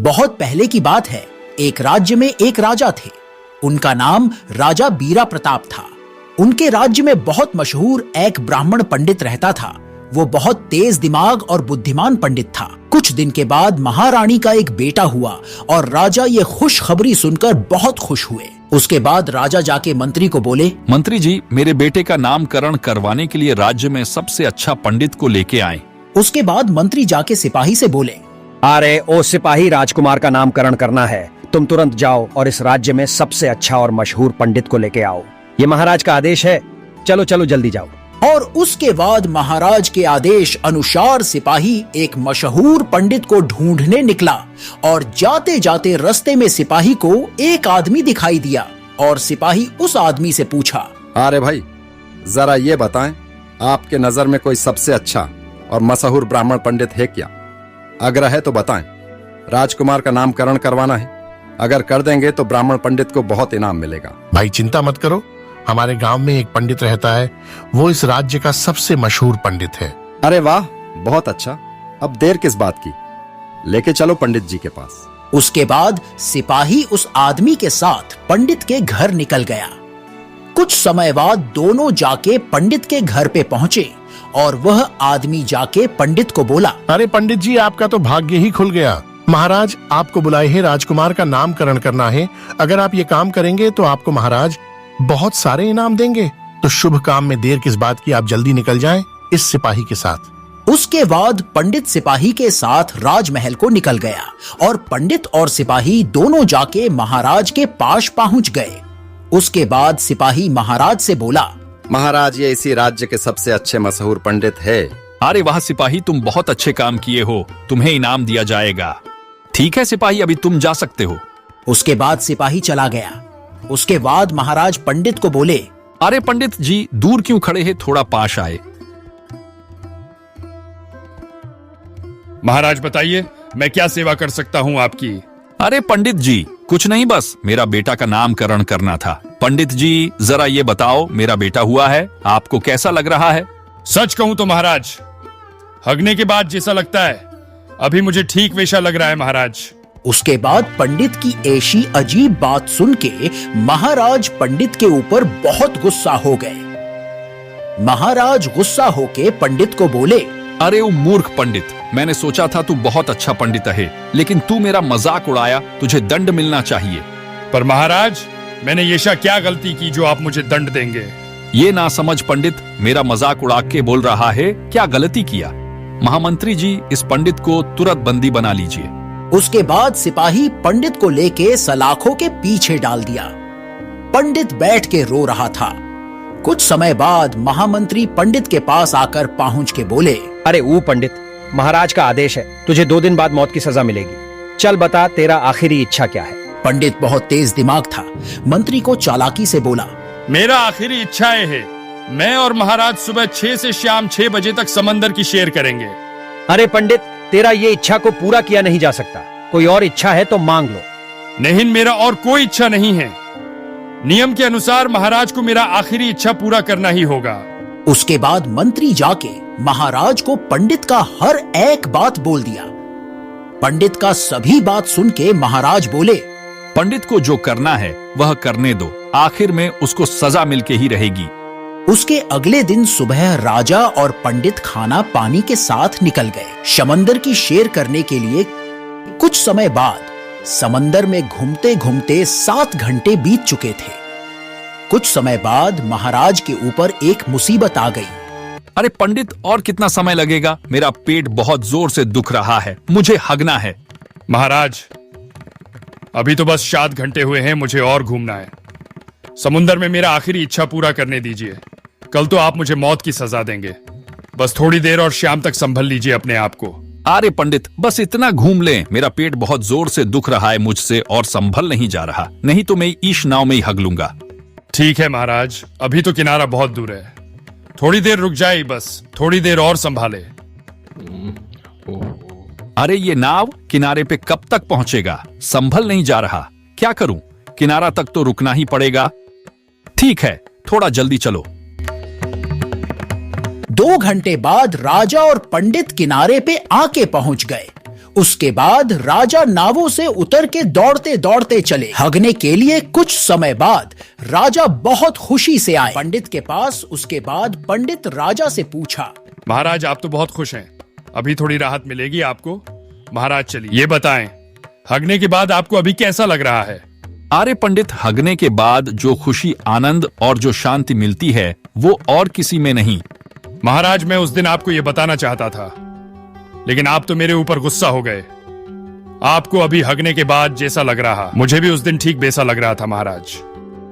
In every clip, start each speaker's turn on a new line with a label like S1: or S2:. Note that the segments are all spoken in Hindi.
S1: बहुत पहले की बात है। एक राज्य में एक राजा थे। उनका नाम राजा बीरा प्रताप था। उनके राज्य में बहुत मशहूर एक ब्राह्मण पंडित रहता था। वो बहुत तेज दिमाग और बुद्धिमान पंडित था। कुछ दिन के बाद महारानी का एक बेटा हुआ और राजा ये खुशखबरी सुनकर बहुत खुश हुए। उसके बाद राजा जाके मंत्री को बोले,
S2: मंत्री जी, मेरे बेटे का नामकरण करवाने के लिए राज्य में सबसे अच्छा पंडित को लेके आए।
S1: उसके बाद मंत्री जाके सिपाही से बोले,
S3: अरे ओ सिपाही, राजकुमार का नामकरण करना है। तुम तुरंत जाओ और इस राज्य में सबसे अच्छा और मशहूर पंडित को लेके आओ। ये महाराज का आदेश है। चलो चलो जल्दी जाओ।
S1: और उसके बाद महाराज के आदेश अनुसार सिपाही एक मशहूर पंडित को ढूंढने निकला और जाते जाते रास्ते में सिपाही को एक आदमी दिखाई दिया और सिपाही उस आदमी से पूछा,
S4: अरे भाई, जरा ये बताएं, आपके नजर में कोई सबसे अच्छा और मशहूर ब्राह्मण पंडित है क्या? अगर है तो बताएं। राजकुमार का नामकरण करवाना है। अगर कर देंगे तो ब्राह्मण पंडित को बहुत इनाम मिलेगा।
S5: भाई चिंता मत करो, हमारे गांव में एक पंडित रहता है। वो इस राज्य का सबसे मशहूर पंडित है।
S4: अरे वाह, बहुत अच्छा। अब देर किस बात की, लेके चलो पंडित जी के पास।
S1: उसके बाद सिपाही उस आदमी के साथ पंडित के घर निकल गया। कुछ समय बाद दोनों जाके पंडित के घर पे पहुंचे और वह आदमी जाके पंडित को बोला,
S5: अरे पंडित जी, आपका तो भाग्य ही खुल गया। महाराज आपको बुलाए हैं, राजकुमार का नामकरण करना है। अगर आप ये काम करेंगे तो आपको महाराज बहुत सारे इनाम देंगे। तो शुभ काम में देर किस बात की, आप जल्दी निकल जाएं इस सिपाही के साथ।
S1: उसके बाद पंडित सिपाही के साथ राजमहल को निकल गया और पंडित और सिपाही दोनों जाके महाराज के पास पहुंच गए। उसके बाद सिपाही महाराज से बोला,
S4: महाराज, ये इसी राज्य के सबसे अच्छे मशहूर पंडित है।
S2: अरे वाह सिपाही, तुम बहुत अच्छे काम किए हो, तुम्हें इनाम दिया जाएगा। ठीक है सिपाही, अभी तुम जा सकते हो।
S1: उसके बाद सिपाही चला गया। उसके बाद महाराज पंडित को बोले,
S2: अरे पंडित जी, दूर क्यों खड़े हैं, थोड़ा पास आए।
S6: महाराज बताइए, मैं क्या सेवा कर सकता हूँ आपकी?
S2: अरे पंडित जी, कुछ नहीं, बस मेरा बेटा का नामकरण करना था। पंडित जी जरा ये बताओ, मेरा बेटा हुआ है, आपको कैसा लग रहा है?
S6: सच कहूं तो महाराज, हगने के बाद जैसा लगता है अभी मुझे ठीक वैसा लग रहा है महाराज।
S1: उसके बाद पंडित की ऐसी अजीब बात सुन के महाराज पंडित के ऊपर बहुत गुस्सा हो गए। महाराज गुस्सा होके पंडित को बोले,
S2: अरे वो मूर्ख पंडित, मैंने सोचा था तू बहुत अच्छा पंडित है, लेकिन तू मेरा मजाक उड़ाया, तुझे दंड मिलना चाहिए।
S6: पर महाराज, मैंने ये क्या गलती की जो आप मुझे दंड देंगे?
S2: ये ना समझ पंडित मेरा मजाक उड़ा के बोल रहा है, क्या गलती किया? महामंत्री जी, इस पंडित को तुरंत बंदी बना लीजिए।
S1: उसके बाद सिपाही पंडित को लेके सलाखों के पीछे डाल दिया। पंडित बैठ के रो रहा था। कुछ समय बाद महामंत्री पंडित के पास आकर पहुंच के बोले,
S3: अरे वो पंडित, महाराज का आदेश है, तुझे 2 दिन बाद मौत की सजा मिलेगी। चल बता, तेरा आखिरी इच्छा क्या है?
S1: पंडित बहुत तेज दिमाग था। मंत्री को चालाकी से बोला,
S6: मेरा आखिरी इच्छाएं है, मैं और महाराज सुबह 6 से शाम 6 बजे तक समंदर की सैर करेंगे।
S3: अरे पंडित, तेरा ये इच्छा को पूरा किया नहीं जा सकता। कोई और इच्छा है तो मांग लो।
S6: नहीं, मेरा और कोई इच्छा नहीं है। नियम के अनुसार महाराज को मेरा आखिरी इच्छा पूरा करना ही होगा।
S1: उसके बाद मंत्री जाके महाराज को पंडित का हर एक बात बोल दिया। पंडित का सभी बात सुन के महाराज बोले,
S2: पंडित को जो करना है वह करने दो, आखिर में उसको सजा मिलके ही रहेगी।
S1: उसके अगले दिन सुबह राजा और पंडित खाना पानी के साथ निकल गए समंदर की सैर करने के लिए। कुछ समय बाद समंदर में घूमते घूमते 7 घंटे बीत चुके थे। कुछ समय बाद महाराज के ऊपर एक मुसीबत आ गई।
S2: अरे पंडित, और कितना समय लगेगा? मेरा पेट बहुत जोर से दुख रहा है, मुझे हगना है।
S6: महाराज, अभी तो बस 7 घंटे हुए हैं, मुझे और घूमना है। समुंदर में मेरा आखिरी इच्छा पूरा करने दीजिए। कल तो आप मुझे मौत की सजा देंगे। बस थोड़ी देर और शाम तक संभल लीजिए अपने आप को।
S2: अरे पंडित, बस इतना घूम लें, मेरा पेट बहुत जोर से दुख रहा है मुझसे और संभल नहीं जा रहा, नहीं तो मैं इस नाव में ही हग लूंगा।
S6: ठीक है महाराज, अभी तो किनारा बहुत दूर है, थोड़ी देर रुक जाए, बस थोड़ी देर और संभाले।
S2: अरे ये नाव किनारे पे कब तक पहुंचेगा? संभल नहीं जा रहा, क्या करूं? किनारा तक तो रुकना ही पड़ेगा। ठीक है, थोड़ा जल्दी चलो।
S1: 2 घंटे बाद राजा और पंडित किनारे पे आके पहुंच गए। उसके बाद राजा नावों से उतर के दौड़ते दौड़ते चले। हगने के लिए कुछ समय बाद राजा बहुत खुशी से आए पंडित के पास। उसके बाद पंडित राजा से पूछा,
S6: महाराज आप तो बहुत खुश हैं, अभी थोड़ी राहत मिलेगी आपको। महाराज चलिए ये बताएं, हगने के बाद आपको अभी कैसा लग रहा है?
S2: आर्य पंडित, हगने के बाद जो खुशी, आनंद और जो शांति मिलती है वो और किसी में नहीं।
S6: महाराज मैं उस दिन आपको ये बताना चाहता था, लेकिन आप तो मेरे ऊपर गुस्सा हो गए। आपको अभी हगने के बाद जैसा लग रहा, मुझे भी उस दिन ठीक वैसा लग रहा था महाराज।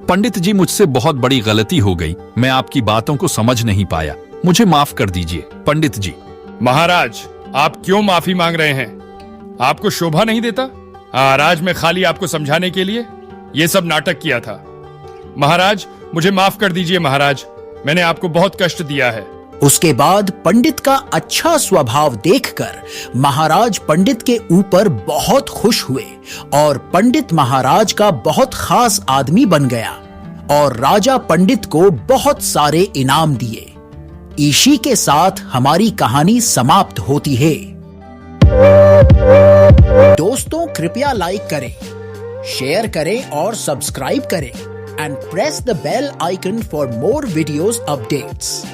S2: पंडित जी, मुझसे बहुत बड़ी गलती हो गई, मैं आपकी बातों को समझ नहीं पाया, मुझे माफ कर दीजिए पंडित जी।
S6: महाराज आप क्यों माफी मांग रहे हैं? आपको शोभा नहीं देता? महाराज मैं खाली आपको समझाने के लिए ये सब नाटक किया था। महाराज मुझे माफ कर दीजिए महाराज, मैंने आपको बहुत कष्ट दिया है।
S1: उसके बाद पंडित का अच्छा स्वभाव देखकर महाराज पंडित के ऊपर बहुत खुश हुए और पंडित महाराज का बहुत खास आदमी बन गया और राजा पंडित को बहुत सारे इनाम दिए। इसी के साथ हमारी कहानी समाप्त होती है। दोस्तों कृपया लाइक करें, शेयर करें और सब्सक्राइब करें and press the bell icon for more videos updates.